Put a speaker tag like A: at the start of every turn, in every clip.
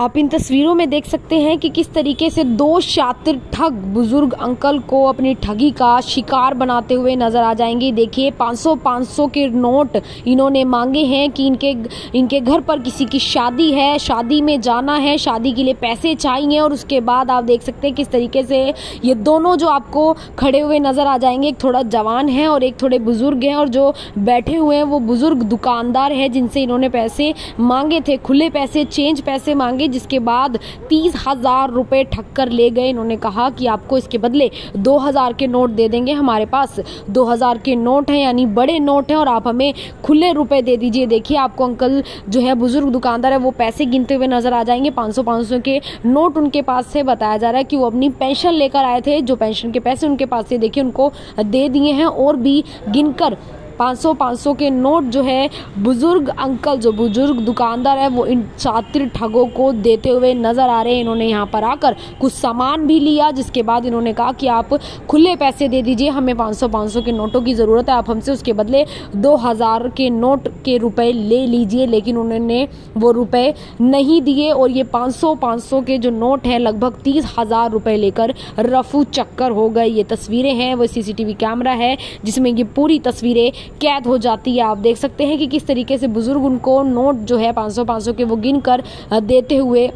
A: आप इन तस्वीरों में देख सकते हैं कि किस तरीके से दो शातिर ठग बुजुर्ग अंकल को अपनी ठगी का शिकार बनाते हुए नजर आ जाएंगे। देखिए 500 के नोट इन्होंने मांगे हैं कि इनके घर पर किसी की शादी है, शादी में जाना है, शादी के लिए पैसे चाहिए। और उसके बाद आप देख सकते हैं किस तरीके से ये दोनों जो आपको खड़े हुए नजर आ जाएंगे, एक थोड़ा जवान है और एक थोड़े बुजुर्ग हैं। और जो बैठे हुए हैं वो बुजुर्ग दुकानदार है जिनसे इन्होंने पैसे मांगे थे, खुले पैसे, चेंज पैसे मांगे, जिसके बाद 30,000 रुपए ठग कर ले गए। इन्होंने कहा कि आपको इसके बदले 2,000 के नोट दे देंगे, हमारे पास 2,000 के नोट हैं, यानी बड़े नोट हैं, और आप हमें खुले रुपए दे दीजिए। देखिए आपको अंकल जो है बुजुर्ग दुकानदार है वो पैसे गिनते हुए नजर आ जाएंगे। 500 के नोट उनके पास से बताया जा रहा है कि वो अपनी पेंशन लेकर आए थे, जो पेंशन के पैसे उनके पास से देखिए उनको दे दिए हैं। और भी गिनकर 500 के नोट जो है बुजुर्ग अंकल, जो बुजुर्ग दुकानदार है, वो इन शातिर ठगों को देते हुए नजर आ रहे हैं। इन्होंने यहाँ पर आकर कुछ सामान भी लिया, जिसके बाद इन्होंने कहा कि आप खुले पैसे दे दीजिए, हमें 500 के नोटों की ज़रूरत है, आप हमसे उसके बदले 2,000 के नोट के रुपए ले लीजिए। लेकिन उन्होंने वो रुपए नहीं दिए और ये 500 के जो नोट हैं लगभग 30,000 रुपए लेकर रफू चक्कर हो गए। ये तस्वीरें हैं, वो CCTV कैमरा है जिसमें ये पूरी तस्वीरें कैद हो जाती है। आप देख सकते हैं कि किस तरीके से बुजुर्ग उनको नोट जो है 500 के वो गिनकर देते हुए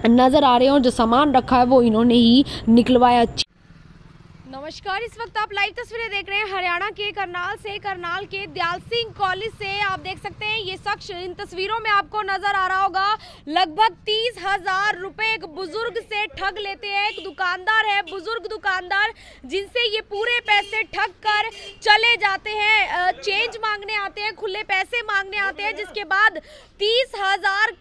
A: नजर आ रहे हैं, और जो सामान रखा है वो इन्होंने ही निकलवाया। नमस्कार, इस वक्त आप लाइव तस्वीरें देख रहे हैं हरियाणा के करनाल से, करनाल के दयाल सिंह कॉलेज से। आप देख सकते हैं ये शख्स इन तस्वीरों में आपको नजर आ रहा होगा, लगभग 30,000 रुपए एक बुजुर्ग से ठग लेते हैं। एक दुकानदार है, बुजुर्ग दुकानदार, जिनसे ये पूरे पैसे ठग कर चले जाते हैं। चेंज मांगने आते हैं, खुले पैसे मांगने आते हैं, जिसके बाद 30,000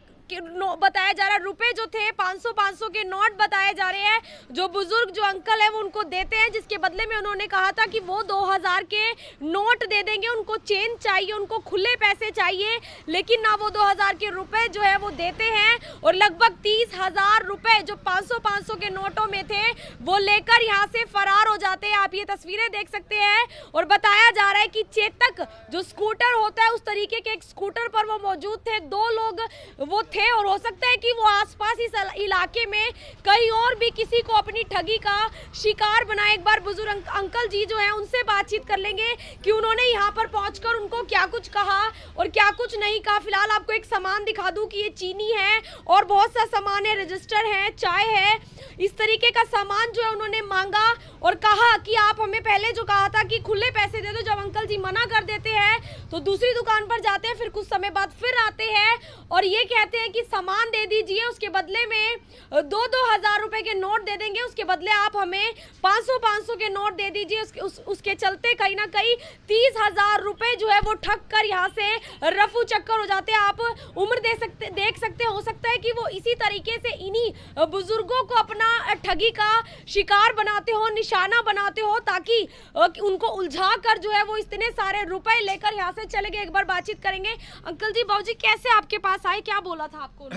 A: बताया जा रहा है रुपए जो थे 500 के नोट बताए जा रहे हैं, जो बुजुर्ग जो अंकल है वो उनको देते हैं, जिसके बदले में उन्होंने कहा था कि वो 2,000 के नोट दे देंगे, उनको चेंज चाहिए, उनको खुले पैसे चाहिए, लेकिन ना वो 2,000 के रुपए जो है वो देते हैं। और लगभग 30,000 रुपए जो 500 के नोटों में थे वो लेकर यहाँ से फरार हो जाते हैं। आप ये तस्वीरें देख सकते हैं। और बताया जा रहा है कि चेतक जो स्कूटर होता है उस तरीके के एक स्कूटर पर वो मौजूद थे, 2 लोग वो थे, और हो सकता है कि वो आसपास इस इलाके में कहीं और भी किसी को अपनी ठगी का शिकार बनाए। एक बार बुजुर्ग अंकल जी जो हैं उनसे बातचीत कर लेंगे कि उन्होंने यहाँ पर पहुंचकर उनको क्या कुछ कहा और क्या कुछ नहीं कहा। फिलहाल आपको एक सामान दिखा दूं कि ये चीनी है और बहुत सा सामान है, रजिस्टर है, चाय है, इस तरीके का सामान जो है उन्होंने मांगा और कहा कि आप हमें पहले जो कहा था कि खुले पैसे दे दो। जब अंकल जी मना कर देते हैं तो दूसरी दुकान पर जाते हैं, फिर कुछ समय बाद फिर आते हैं और ये कहते हैं कि सामान दे दीजिए, उसके बदले में 2,000 रुपए के नोट दे देंगे, उसके बदले आप हमें 500 के नोट दे दीजिए। उसके चलते कहीं ना कहीं 30,000 रुपए जो है वो ठग कर यहाँ से रफू चक्कर हो जाते हैं। आप उम्र देख सकते हो सकता है कि वो इसी तरीके से इन्हीं बुजुर्गों को अपना ठगी का शिकार बनाते हो, निशाना बनाते हो, ताकि उनको उलझा कर जो है वो इतने सारे रुपए लेकर यहाँ से चले गए। एक बार बातचीत करेंगे। अंकल जी, बाबूजी कैसे आपके पास आए, क्या बोला था आपको?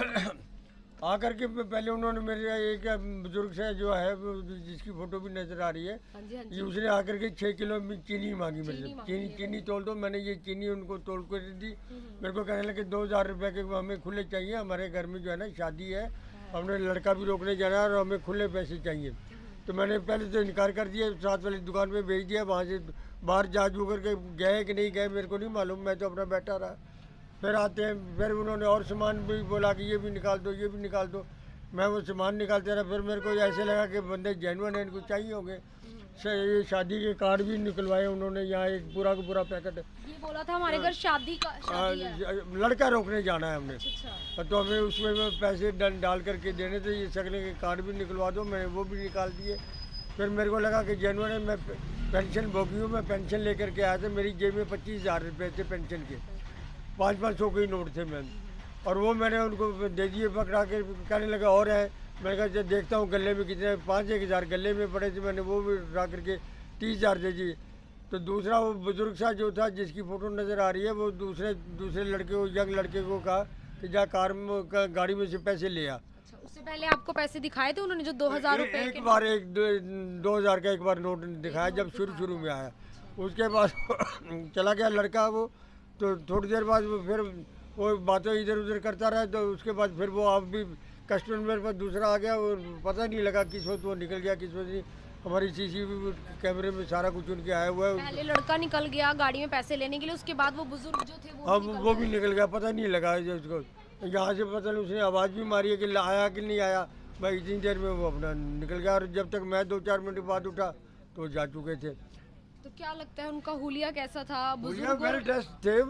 B: आकर के पहले उन्होंने मेरे एक बुजुर्ग से जो है जिसकी फोटो भी नजर आ रही है, ये उसने आकर के 6 किलो चीनी मांगी मेरे से। चीनी तोल दो। मैंने ये चीनी उनको तोल कर दी। मेरे को कहने लगे 2,000 रुपये के हमें खुले चाहिए, हमारे घर में जो है ना शादी है, हमने लड़का भी रोकने जाना है और हमें खुले पैसे चाहिए। तो मैंने पहले तो इनकार कर दिया, साथ वाली दुकान पे भेज दिया। वहाँ से बाहर जा जू करके गए कि नहीं गए मेरे को नहीं मालूम, मैं तो अपना बैठा रहा। फिर आते हैं, फिर उन्होंने और सामान भी बोला कि ये भी निकाल दो, ये भी निकाल दो। मैं वो सामान निकालते रहा। फिर मेरे को ऐसे लगा कि बंदे जेन्युइन है, इनको चाहिए होंगे। ये शादी के कार्ड भी निकलवाए उन्होंने, यहाँ एक पूरा का पूरा पैकेट।
A: ये बोला था हमारे घर शादी है।
B: लड़का रोकने जाना है हमने। अच्छा। तो हमें उसमें पैसे डाल करके देने थे, ये शक्ल के कार्ड भी निकलवा दो, मैंने वो भी निकाल दिए। फिर मेरे को लगा कि जेन्युइन है, मैं पेंशन भोगी हूँ, मैं पेंशन लेकर के आया था। मेरी जेब में 25,000 रुपये थे पेंशन के, 500 के ही नोट थे मैम। और वो मैंने उनको दे दिए, पकड़ा के कहने लगा और है। मैंने कहा जब देखता हूँ गले में कितने, 5,000 गले में पड़े थे, मैंने वो भी उठा करके 30,000 दे दिए। तो दूसरा वो बुजुर्ग सा जो था जिसकी फ़ोटो नज़र आ रही है, वो दूसरे लड़के को, यंग लड़के को कहा कि जा कार में गाड़ी में से पैसे ले आ।
A: अच्छा, उससे पहले आपको पैसे दिखाए थे उन्होंने जो 2,000 रुपये?
B: एक बार 2,000 का एक बार नोट दिखाया जब शुरू में आया। उसके बाद चला गया लड़का वो। तो थोड़ी देर बाद वो फिर वो बातें इधर उधर करता रहा। तो उसके बाद फिर वो आप भी कस्टमर मेरे पास दूसरा आ गया, और पता नहीं लगा किस वक्त वो निकल गया, किस वक्त नहीं। हमारी सीसीटीवी कैमरे में सारा कुछ उनके आया हुआ है।
A: पहले लड़का निकल गया गाड़ी में पैसे लेने के लिए, उसके बाद वो बुजुर्ग जो थे
B: वो भी निकल गया, पता नहीं लगा उसको। यहाँ से पता नहीं उसने आवाज़ भी मारी है कि आया कि नहीं आया, भाई इतनी देर में वो अपना निकल गया। और जब तक मैं 2-4 मिनट बाद उठा तो जा चुके थे।
A: तो क्या लगता है उनका हुलिया कैसा था?
B: हुलिया वेल ड्रेस थे,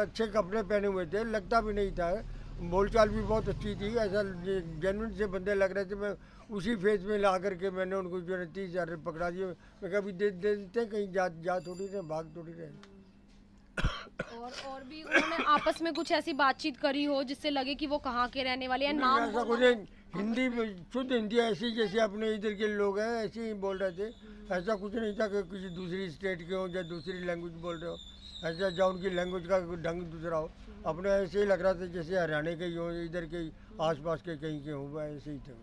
B: अच्छे कपड़े पहने हुए थे, लगता भी नहीं था। बोलचाल भी बहुत अच्छी थी, ऐसा जेन्युइन से बंदे लग रहे थे। मैं उसी फेज में ला करके मैंने उनको जो है 30,000 पकड़ा दिए। मैं कभी दे देते, कहीं जा थोड़ी रहे, भाग थोड़ी रहे।
A: और भी उन्होंने आपस में कुछ ऐसी बातचीत करी हो जिससे लगे कि वो कहाँ के रहने वाले हैं? नाम
B: ऐसा कुछ हिंदी शुद्ध हिंदी ऐसी जैसे अपने इधर के लोग हैं ऐसे ही बोल रहे थे। ऐसा कुछ नहीं था कि किसी दूसरी स्टेट के हो या दूसरी लैंग्वेज बोल रहे हो, ऐसा या उनकी लैंग्वेज का ढंग दूसरा हो। अपने ऐसे ही लग रहा था जैसे हरियाणा के ही हो, इधर के आसपास के कहीं के हो, ऐसे ही थे।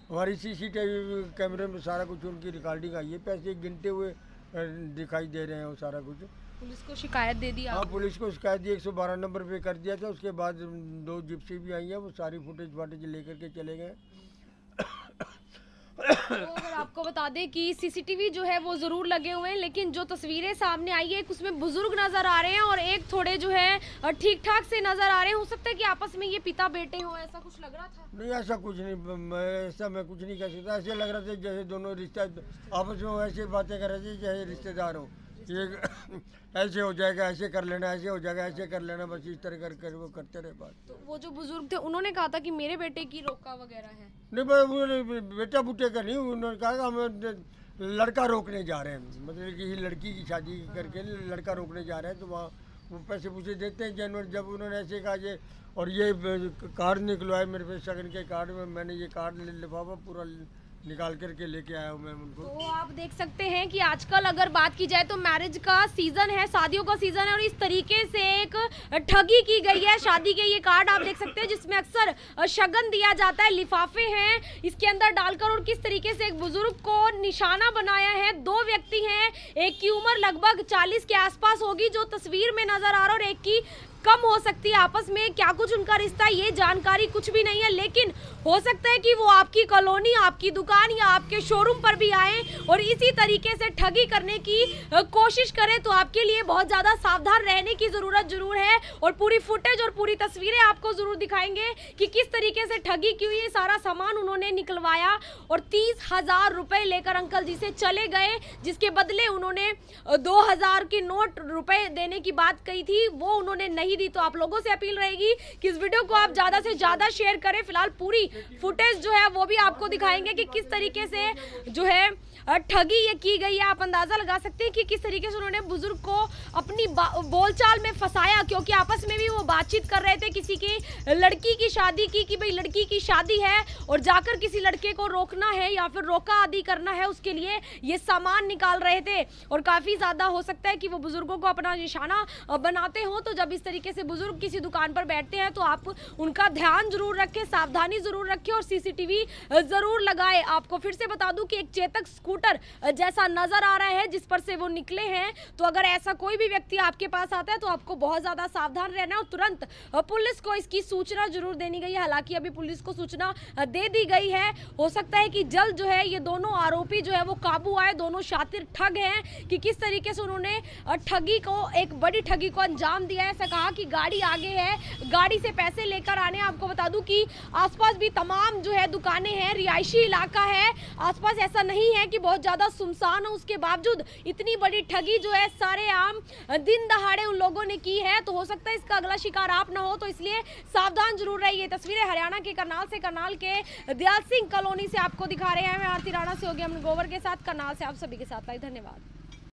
B: हमारी सीसीटीवी कैमरे में सारा कुछ उनकी रिकॉर्डिंग आई है, पैसे गिनते हुए दिखाई दे रहे हैं वो सारा कुछ।
A: पुलिस को शिकायत दे दी?
B: हाँ, पुलिस को शिकायत दी, 112 नंबर पे कर दिया था। उसके बाद 2 जिप्सी भी आई हैं, वो सारी फुटेज लेकर के चले गए।
A: तो अगर आपको बता दें कि सीसीटीवी जो है वो जरूर लगे हुए हैं, लेकिन जो तस्वीरें सामने आई है उसमें बुजुर्ग नजर आ रहे हैं और एक थोड़े जो है ठीक ठाक से नजर आ रहे हैं। हो सकता है कि आपस में ये पिता बेटे हो, ऐसा कुछ लग रहा था?
B: नहीं, ऐसा कुछ नहीं, मैं कुछ नहीं कह सकता। ऐसे लग रहा था जैसे दोनों रिश्ता आपस में ऐसे बातें कर रहे थे जैसे रिश्तेदार हो। ये ऐसे हो जाएगा, ऐसे कर लेना, ऐसे हो जाएगा, ऐसे कर लेना, बस इस तरह कर वो करते रहे बात।
A: तो वो जो बुजुर्ग थे उन्होंने कहा था कि मेरे बेटे की रोका वगैरह है?
B: नहीं भाई, बेटा बुटे का नहीं, उन्होंने कहा कि हम लड़का रोकने जा रहे हैं, मतलब कि लड़की की शादी करके लड़का रोकने जा रहे हैं। तो वहाँ वो पैसे पूछे देते हैं जानवर। जब उन्होंने ऐसे कहा ये, और ये कार्ड निकलवाए मेरे पे शगन के कार्ड में, मैंने ये कार्ड लिफाफा पूरा निकाल करके लेके आया हूँ मैं उनको।
A: तो आप देख सकते हैं कि आजकल अगर बात की जाए तो मैरिज का सीजन है, शादियों का सीजन है, और इस तरीके से एक ठगी की गई है। शादी के ये कार्ड आप देख सकते हैं जिसमें अक्सर शगन दिया जाता है, लिफाफे हैं इसके अंदर डालकर, और किस तरीके से एक बुजुर्ग को निशाना बनाया है। 2 व्यक्ति हैं, एक की उम्र लगभग 40 के आसपास होगी जो तस्वीर में नजर आ रहा है, और एक की कम हो सकती है। आपस में क्या कुछ उनका रिश्ता ये जानकारी कुछ भी नहीं है, लेकिन हो सकता है कि वो आपकी कॉलोनी, आपकी दुकान या आपके शोरूम पर भी आए और इसी तरीके से ठगी करने की कोशिश करें। तो आपके लिए बहुत ज़्यादा सावधान रहने की ज़रूरत जरूर है, और पूरी फुटेज और पूरी तस्वीरें आपको ज़रूर दिखाएंगे कि किस तरीके से ठगी की हुई। सारा सामान उन्होंने निकलवाया और 30,000 रुपये लेकर अंकल जी से चले गए, जिसके बदले उन्होंने 2,000 के नोट रुपए देने की बात कही थी, वो उन्होंने नहीं दी। तो आप लोगों से अपील रहेगी कि इस वीडियो को आप ज्यादा से ज्यादा शेयर करें। फिलहाल पूरी फुटेज जो है वो भी आपको दिखाएंगे कि किस तरीके से जो है ठगी ये की गई है। आप अंदाजा लगा सकते हैं कि किस तरीके से उन्होंने बुजुर्ग को अपनी बोलचाल में फंसाया, क्योंकि आपस में भी वो बातचीत कर रहे थे किसी की लड़की की शादी की, कि भाई लड़की की शादी है और जाकर किसी लड़के को रोकना है या फिर रोका आदि करना है, उसके लिए ये सामान निकाल रहे थे। और काफी ज्यादा हो सकता है कि वो बुजुर्गों को अपना निशाना बनाते हो। तो जब इस तरीके से बुजुर्ग किसी दुकान पर बैठते हैं तो आप उनका ध्यान जरूर रखें, सावधानी जरूर रखें और सीसीटीवी जरूर लगाएं। आपको फिर से बता दूं कि एक चेतक स्कूटर जैसा नजर आ रहा है जिस पर से वो निकले हैं। तो अगर ऐसा कोई भी व्यक्ति आपके पास आता है तो आपको बहुत ज्यादा सावधान रहना है और तुरंत पुलिस को इसकी सूचना जरूर देनी गई है। हालांकि अभी पुलिस को सूचना दे दी गई है। हो सकता है कि जल्द जो है ये दोनों आरोपी जो है वो काबू आए। दोनों शातिर ठग हैं कि किस तरीके से उन्होंने ठगी को, एक बड़ी ठगी को अंजाम दिया है। ऐसा कहा कि गाड़ी आगे है, गाड़ी से पैसे लेकर आने। आपको बता दूं कि आसपास भी तमाम जो है दुकानें हैं, रिहायशी इलाका है आसपास, ऐसा नहीं है कि बहुत ज्यादा सुनसान हो। उसके बावजूद इतनी बड़ी ठगी जो है सारे आम दिन दहाड़े उन लोगों ने की है। तो हो सकता है इसका अगला शिकार आप ना हो, तो इसलिए सावधान जरूर रहिए। तस्वीरें हरियाणा के करनाल से, करनाल के दयाल सिंह कॉलोनी से आपको दिखा रहे हैं। मैं आरती राणा से होगी अमन गोवर के साथ, करनाल से आप सभी के साथ लाइव। धन्यवाद।